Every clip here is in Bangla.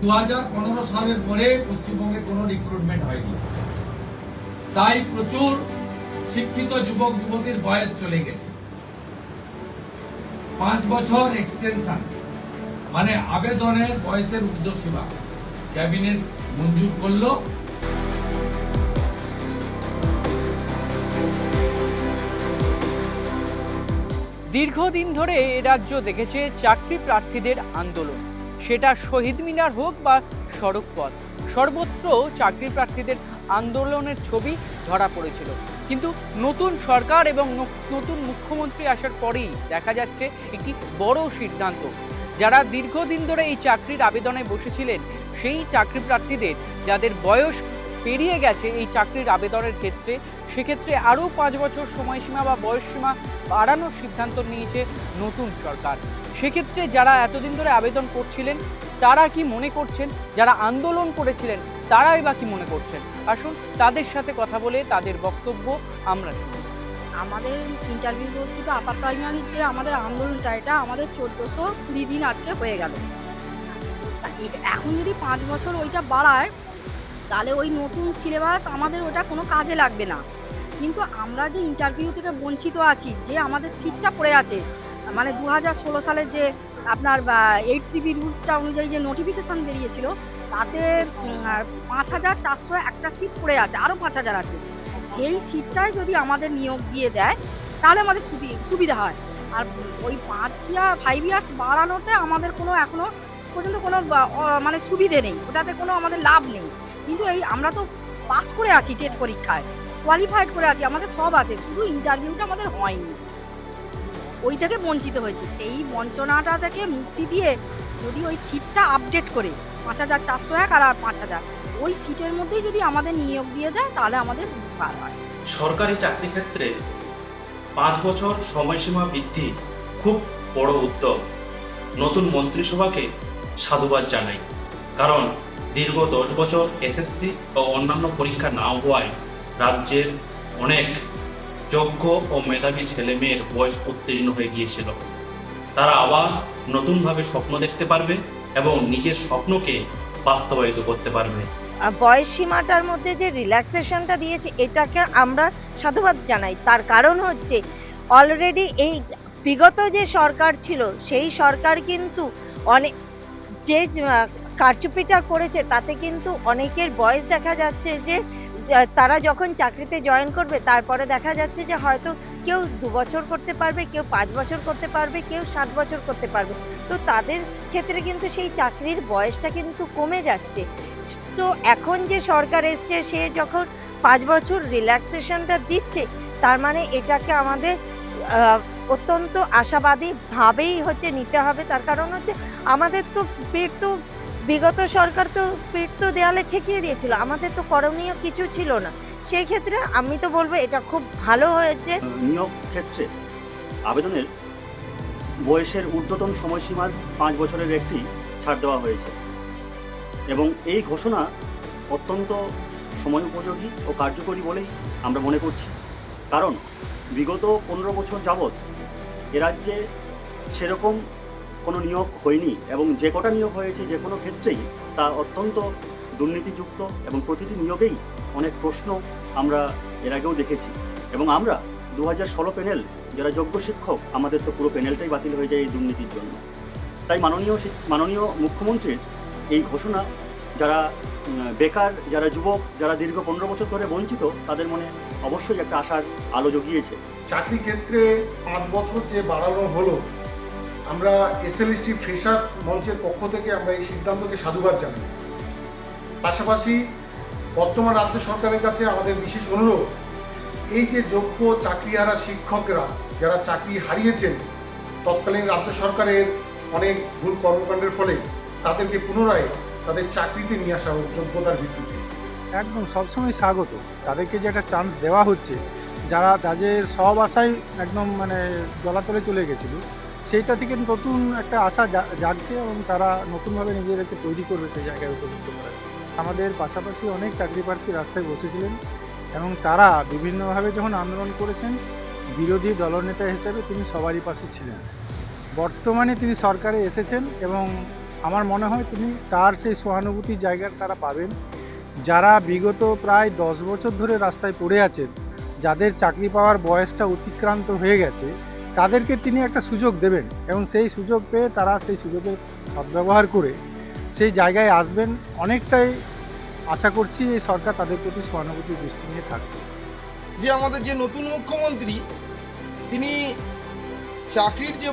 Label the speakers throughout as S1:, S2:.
S1: 2015 সালের পরে পশ্চিমবঙ্গে কোনো রিক্রুটমেন্ট হয়নি, তাই প্রচুর শিক্ষিত যুবক যুবতীর বয়স চলে গেছে। 5 বছর এক্সটেনশন মানে আবেদনের বয়সের ঊর্ধ্বসীমা ক্যাবিনেট মঞ্জুর করলো।
S2: দীর্ঘদিন ধরে এ রাজ্য দেখেছে চাকরি প্রার্থীদের আন্দোলন, সেটা শহীদ মিনার হোক বা সড়কপথ, সর্বত্র চাকরি প্রার্থীদের আন্দোলনের ছবি ধরা পড়েছিল। কিন্তু নতুন সরকার এবং নতুন মুখ্যমন্ত্রী আসার পরেই দেখা যাচ্ছে একটি বড় সিদ্ধান্ত। যারা দীর্ঘদিন ধরে এই চাকরির আবেদনে বসেছিলেন সেই চাকরি প্রার্থীদের যাদের বয়স পেরিয়ে গেছে এই চাকরির আবেদনের ক্ষেত্রে, সেক্ষেত্রে আরও 5 বছর সময়সীমা বা বয়সসীমা বাড়ানোর সিদ্ধান্ত নিয়েছে নতুন সরকার। সেক্ষেত্রে যারা এতদিন ধরে আবেদন করছিলেন তারা কি মনে করছেন, যারা আন্দোলন করেছিলেন তারাই বা কি মনে করছেন, আসুন তাদের সাথে কথা বলে তাদের বক্তব্য আমরা শুনি।
S3: আমাদের ইন্টারভিউ বলছিল আপার প্রাইমারির যে আমাদের আন্দোলনটা, এটা আমাদের 1420 দিন আজকে হয়ে গেল। এখন যদি 5 বছর ওইটা বাড়ায় তাহলে ওই নতুন সিলেবাস আমাদের ওটা কোনো কাজে লাগবে না। কিন্তু আমরা যে ইন্টারভিউ থেকে বঞ্চিত আছি, যে আমাদের সিটটা পড়ে আছে, মানে 2016 সালের যে আপনার 8CB রুলসটা অনুযায়ী যে নোটিফিকেশান বেরিয়েছিল তাতে 5400 একটা সিট পড়ে আছে, আরও 5000 আছে। সেই সিটটাই যদি আমাদের নিয়োগ দিয়ে দেয় তাহলে আমাদের সুবিধা হয়। আর ওই 5 ইয়ার্স বাড়ানোতে আমাদের কোনো এখনও পর্যন্ত কোনো মানে সুবিধে নেই, ওটাতে কোনো আমাদের লাভ নেই। কিন্তু এই আমরা তো পাস করে আছি, টেট পরীক্ষায় কোয়ালিফাইড করে আছি, আমাদের সব আছে, শুধু ইন্টারভিউটা আমাদের হয়নি, ওই থেকে বঞ্চিত হয়েছি। সেই বঞ্চনাটা থেকে মুক্তি দিয়ে যদি ওই সিটটা আপডেট করে 5401 আর 5000 ওই সিটের মধ্যেই যদি আমাদের নিয়োগ দিয়ে যায় তাহলে আমাদের উপকার হয়।
S4: সরকারি চাকরি ক্ষেত্রে 5 বছর সময়সীমা বৃদ্ধি খুব বড় উদ্যোগ। নতুন মন্ত্রিসভাকে সাধুবাদ জানাই, কারণ দীর্ঘ 10 বছর এসএসসি ও অন্যান্য পরীক্ষা না হওয়ায় রাজ্যের অনেক যোগ্য ও মেধাবী ছেলে মেয়ের বয়স উত্তীর্ণ হয়ে গিয়েছিল। তারা আবার নতুনভাবে স্বপ্ন দেখতে পারবে এবং নিজের স্বপ্নকে বাস্তবায়িত করতে পারবে।
S5: বয়স সীমাটার মধ্যে যে রিল্যাক্সেশনটা দিয়েছে এটাকে আমরা সাধুবাদ জানাই। তার কারণ হচ্ছে অলরেডি এই বিগত যে সরকার ছিল সেই সরকার কিন্তু অনেক যে কারচুপিটা করেছে তাতে কিন্তু অনেকের বয়স দেখা যাচ্ছে যে তারা যখন চাকরিতে জয়েন করবে তারপরে দেখা যাচ্ছে যে হয়তো কেউ 2 বছর করতে পারবে, কেউ 5 বছর করতে পারবে, কেউ 7 বছর করতে পারবে। তো তাদের ক্ষেত্রে কিন্তু সেই চাকরির বয়সটা কিন্তু কমে যাচ্ছে। তো এখন যে সরকার এসছে সে যখন 5 বছর রিল্যাক্সেশনটা দিচ্ছে তার মানে এটাকে আমাদের অত্যন্ত আশাবাদী ভাবেই হচ্ছে নিতে হবে। তার কারণ হচ্ছে আমাদের তো পিঠ তো বিগত সরকার তো পিঠ তো দেয়ালে ঠেকিয়ে দিয়েছিল, আমাদের তো করণীয় কিছু ছিল না। সেই ক্ষেত্রে আমি তো বলবো এটা খুব ভালো হয়েছে।
S6: নিয়োগ ক্ষেত্রে আবেদনের বয়সের ঊর্ধ্বতন সময়সীমার 5 বছরের একটি ছাড় দেওয়া হয়েছে এবং এই ঘোষণা অত্যন্ত সময় উপযোগী ও কার্যকরী বলেই আমরা মনে করছি। কারণ বিগত 15 বছর যাবৎ এ রাজ্যে সেরকম কোনো নিয়োগ হয়নি এবং যে কটা নিয়োগ হয়েছে যে কোনো ক্ষেত্রেই তা অত্যন্ত দুর্নীতিযুক্ত এবং প্রতিটি নিয়োগেই অনেক প্রশ্ন আমরা এর আগেও দেখেছি। এবং আমরা 2016 প্যানেল যারা যোগ্য শিক্ষক, আমাদের তো পুরো প্যানেলটাই বাতিল হয়ে যায় এই দুর্নীতির জন্য। তাই মাননীয় মুখ্যমন্ত্রীর এই ঘোষণা যারা বেকার, যারা যুবক, যারা দীর্ঘ 15 বছর ধরে বঞ্চিত তাদের মনে অবশ্যই একটা আশার আলো জগিয়েছে।
S7: চাকরি ক্ষেত্রে 5 বছর যে বাড়ানো হলো, আমরা এসএলএসটি ফ্রেশার্স মঞ্চের পক্ষ থেকে আমরা এই সিদ্ধান্তকে সাধুবাদ জানাই। পাশাপাশি বর্তমান রাজ্য সরকারের কাছে আমাদের বিশেষ অনুরোধ, এই যে যোগ্য চাকরিহারা শিক্ষকরা যারা চাকরি হারিয়েছেন তৎকালীন রাজ্য সরকারের অনেক ভুল কর্মকাণ্ডের ফলে, তাদেরকে পুনরায় তাদের চাকরিতে নিয়ে আসা হোক যোগ্যতার ভিত্তিতে।
S8: একদম সবসময় স্বাগত, তাদেরকে যে একটা চান্স দেওয়া হচ্ছে, যারা তাদের সব আশাই একদম মানে জলাতলে চলে গেছিল, সেইটা থেকে নতুন একটা আশা জাগছে এবং তারা নতুনভাবে নিজেদেরকে তৈরি করবে সেই জায়গায় উপযুক্ত করার। আমাদের পাশাপাশি অনেক চাকরি প্রার্থী রাস্তায় বসেছিলেন এবং তারা বিভিন্নভাবে যখন আন্দোলন করেছেন বিরোধী দলনেতা হিসেবে তিনি সবারই পাশে ছিলেন। বর্তমানে তিনি সরকারে এসেছেন এবং আমার মনে হয় তিনি তার সেই সহানুভূতির জায়গা তারা পাবেন। যারা বিগত প্রায় 10 বছর ধরে রাস্তায় পড়ে আছেন, যাদের চাকরি পাওয়ার বয়সটা অতিক্রান্ত হয়ে গেছে, তাদেরকে তিনি একটা সুযোগ দেবেন এবং সেই সুযোগ পেয়ে তারা সেই সুযোগের সদ্ব্যবহার করে সেই জায়গায় আসবেন। অনেকটাই আশা করছি এই সরকার তাদের প্রতি সহানুভূতির দৃষ্টি নিয়ে থাকবে।
S9: যে আমাদের যে নতুন মুখ্যমন্ত্রী, তিনি চাকরির যে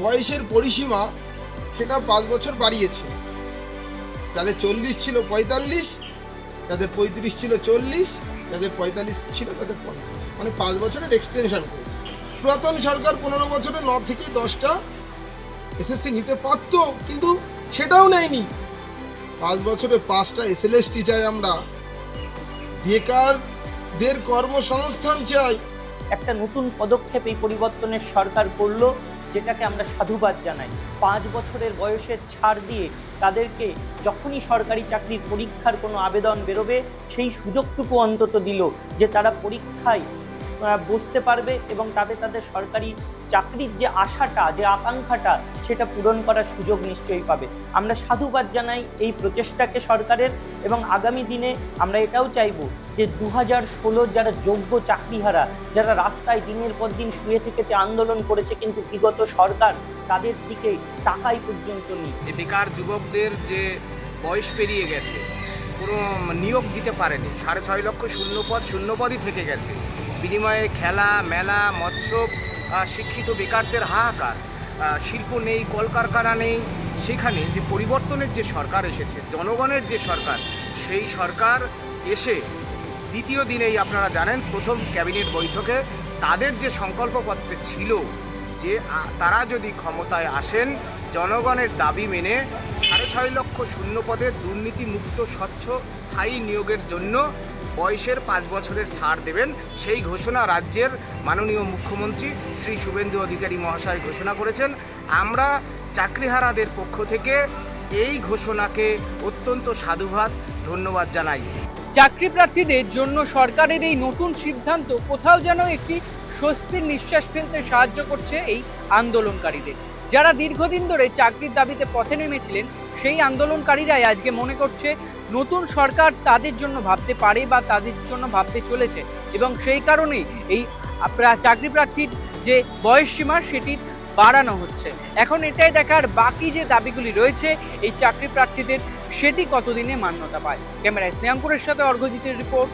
S9: বয়সের পরিসীমা সেটা 5 বছর বাড়িয়েছে। যাদের 40 ছিল 45, যাদের 35 ছিল 40, যাদের 45 ছিল তাদের 50, মানে 5 বছরের এক্সটেনশন করেছে। পুরাতন সরকার 15 বছরে 9 থেকে 10টা এসএসসি নিতে পারত, কিন্তু সেটাও নেয়নি। 5 বছরে 5টা এসএলএসটি চাই আমরা, বেকারদের কর্মসংস্থান চাই।
S2: একটা নতুন পদক্ষেপ এই পরিবর্তনের সরকার করলো, যেটাকে আমরা সাধুবাদ জানাই। 5 বছরের বয়সের ছাড় দিয়ে তাদেরকে যখনই সরকারি চাকরির পরীক্ষার কোনো আবেদন বেরোবে সেই সুযোগটুকু অন্তত দিল যে তারা পরীক্ষায় বসতে পারবে এবং তাদের সরকারি চাকরির যে আশাটা, যে আকাঙ্ক্ষাটা, সেটা পূরণ করার সুযোগ নিশ্চয়ই পাবে। আমরা সাধুবাদ জানাই এই প্রচেষ্টাকে সরকারের, এবং আগামী দিনে আমরা এটাও চাইবো যে 2016 যারা যোগ্য চাকরিহারা, যারা রাস্তায় দিনের পর দিন শুয়ে থেকেছে, আন্দোলন করেছে, কিন্তু বিগত সরকার তাদের দিকে তাকাই পর্যন্ত নেই।
S10: যে বেকার যুবকদের যে বয়স পেরিয়ে গেছে, কোনো নিয়োগ দিতে পারেনি, 6.5 লক্ষ শূন্যপদই থেকে গেছে। বিনিময়ে খেলা, মেলা, মৎস্য, শিক্ষিত বেকারদের হাহাকার, শিল্প নেই, কলকারখানা নেই। সেখানে যে পরিবর্তনের যে সরকার এসেছে, জনগণের যে সরকার, সেই সরকার এসে দ্বিতীয় দিনেই আপনারা জানেন প্রথম ক্যাবিনেট বৈঠকে তাদের যে সংকল্পপত্রে ছিল যে তারা যদি ক্ষমতায় আসেন জনগণের দাবি মেনে 6.5 লক্ষ শূন্যপদে দুর্নীতিমুক্ত স্বচ্ছ স্থায়ী নিয়োগের জন্য বয়সের 5 বছরের ছাড় দেবেন, সেই ঘোষণা রাজ্যের মাননীয় মুখ্যমন্ত্রী শ্রী শুভেন্দু অধিকারী মহাশয় ঘোষণা করেছেন। আমরা চাকরিহারাদের পক্ষ থেকে এই ঘোষণাকে অত্যন্ত সাধুবাদ, ধন্যবাদ জানাই।
S2: চাকরি প্রার্থীদের জন্য সরকারের এই নতুন সিদ্ধান্ত কোথাও যেন একটি স্বস্তির নিঃশ্বাস ফেলতে সাহায্য করছে এই আন্দোলনকারীদের। যারা দীর্ঘদিন ধরে চাকরির দাবিতে পথে নেমেছিলেন, সেই আন্দোলনকারীরাই আজকে মনে করছে নতুন সরকার তাদের জন্য ভাবতে পারে বা তাদের জন্য ভাবতে চলেছে, এবং সেই কারণেই এই চাকরি প্রার্থীর যে বয়সসীমা সেটি বাড়ানো হচ্ছে। এখন এটাই দেখার বাকি যে দাবিগুলি রয়েছে এই চাকরি প্রার্থীদের, সেটি কতদিনে মান্যতা পায়। ক্যামেরায় স্নেহাঙ্কুরের সাথে অর্ঘজিতের রিপোর্ট।